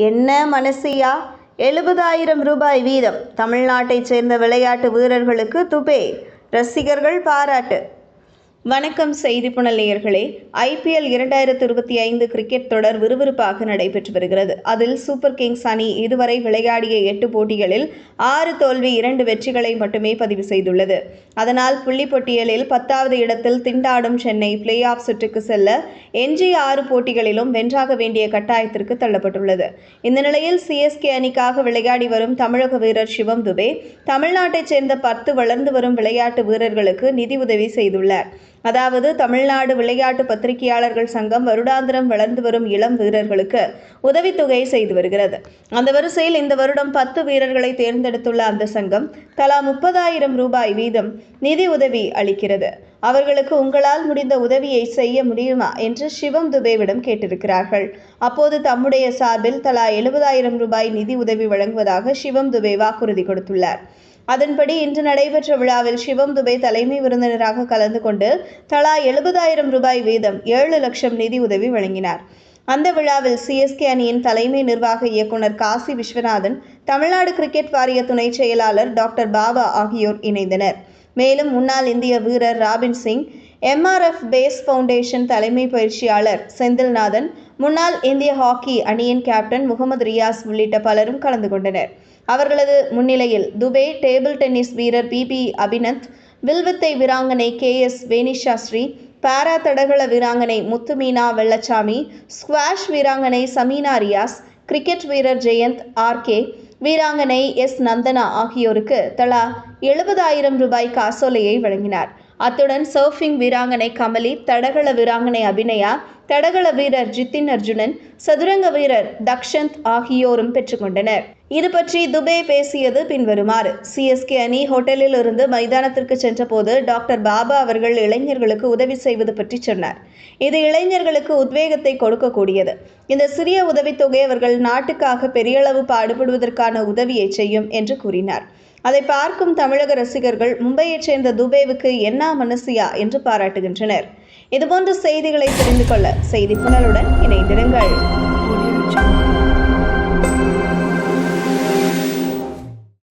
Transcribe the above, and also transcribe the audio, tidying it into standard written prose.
என்ன மனசியா, 70,000 ரூபாய் வீதம் தமிழ்நாட்டைச் சேர்ந்த விளையாட்டு வீரர்களுக்கு துபே, ரசிகர்கள் பாராட்டு. வணக்கம் செய்தி புனல் நேயர்களே. IPL 2025 கிரிக்கெட் தொடர் விறுவிறுப்பாக நடைபெற்று வருகிறது. அதில் சூப்பர் கிங்ஸ் அணி இதுவரை விளையாடிய 8 போட்டிகளில் 6 தோல்வி 2 வெற்றிகளை மட்டுமே பதிவு செய்துள்ளது. அதனால் புள்ளி பட்டியலில் 10வது இடத்தில் திண்டாடும் சென்னை பிளே ஆஃப் சுற்றுக்கு செல்ல எஞ்சிய 6 போட்டிகளிலும் வென்றாக வேண்டிய கட்டாயத்திற்கு தள்ளப்பட்டுள்ளது. இந்த நிலையில் CSK அணிக்காக விளையாடி வரும் தமிழக வீரர் சிவம் துபே தமிழ்நாட்டைச் சேர்ந்த 10 வளர்ந்து வரும் விளையாட்டு வீரர்களுக்கு நிதி உதவி செய்துள்ளார். அதாவது தமிழ்நாடு விளையாட்டு பத்திரிகையாளர்கள் சங்கம் வருடாந்திரம் வளர்ந்து வரும் இளம் வீரர்களுக்கு உதவித்தொகை செய்து வருகிறது. அந்த வரிசையில் இந்த வருடம் 10 வீரர்களை தேர்ந்தெடுத்துள்ள அந்த சங்கம் தலா 30,000 ரூபாய் வீதம் நிதி உதவி அளிக்கிறது. அவர்களுக்கு உங்களால் முடிந்த உதவியை செய்ய முடியுமா என்று சிவம் துபேவிடம் கேட்டிருக்கிறார்கள். அப்போது தம்முடைய சார்பில் தலா 70,000 ரூபாய் நிதி உதவி வழங்குவதாக சிவம் துபே வாக்குறுதி கொடுத்துள்ளார். அதன்படி இன்று நடைபெற்ற விழாவில் சிவம் துபே தலைமை விருந்தினராக கலந்து கொண்டு தலா 70,000 ரூபாய் வீதம் 7 லட்சம் நிதி உதவி வழங்கினார். அந்த விழாவில் CSK அணியின் தலைமை நிர்வாக இயக்குனர் காசி விஸ்வநாதன், தமிழ்நாடு கிரிக்கெட் வாரிய துணை செயலாளர் டாக்டர் பாபா ஆகியோர் இணைந்தனர். மேலும் முன்னாள் இந்திய வீரர் Robin Singh, MRF pace foundation தலைமை பயிற்சியாளர் செந்தில்நாதன், முன்னாள் இந்திய ஹாக்கி அணியின் கேப்டன் முகமது ரியாஸ் உள்ளிட்ட பலரும் கலந்து கொண்டனர். அவர்களது முன்னிலையில் துபே டேபிள் டென்னிஸ் வீரர் PP அபினந்த், வில்வித்தை வீராங்கனை KS வேணிஷாஸ்ரீ, பாரா தடகள வீராங்கனை முத்துமீனா வெள்ளச்சாமி, ஸ்குவாஷ் வீராங்கனை சமீனா ரியாஸ், கிரிக்கெட் வீரர் ஜெயந்த் RK, வீராங்கனை S நந்தனா ஆகியோருக்கு தலா 70,000 ரூபாய் காசோலையை வழங்கினார். அத்துடன் சர்ஃபிங் வீராங்கனை கமலி, தடகள வீராங்கனை அபிநயா, தடகள வீரர் ஜித்தின் அர்ஜுனன், சதுரங்க வீரர் தக்ஷந்த் ஆகியோரும் பெற்றுக்கொண்டனர். இது பற்றி துபே பேசியது பின்வருமாறு. CSK அணி ஹோட்டலில் இருந்து மைதானத்திற்கு சென்றபோது டாக்டர் பாபா அவர்கள் இளைஞர்களுக்கு உதவி செய்வது பற்றி சொன்னார். இது இளைஞர்களுக்கு உத்வேகத்தை கொடுக்கக்கூடியது. இந்த சிறிய உதவித்தொகை அவர்கள் நாட்டுக்காக பெரியளவு பாடுபடுவதற்கான உதவியை செய்யும் என்று கூறினார். அதை பார்க்கும் தமிழக ரசிகர்கள் மும்பையைச் சேர்ந்த துபேவுக்கு என்ன மனசியா என்று பாராட்டுகின்றனர். இதுபோன்ற செய்திகளை தெரிந்து கொள்ள செய்தி புனலுடன் இணைந்திருங்கள்.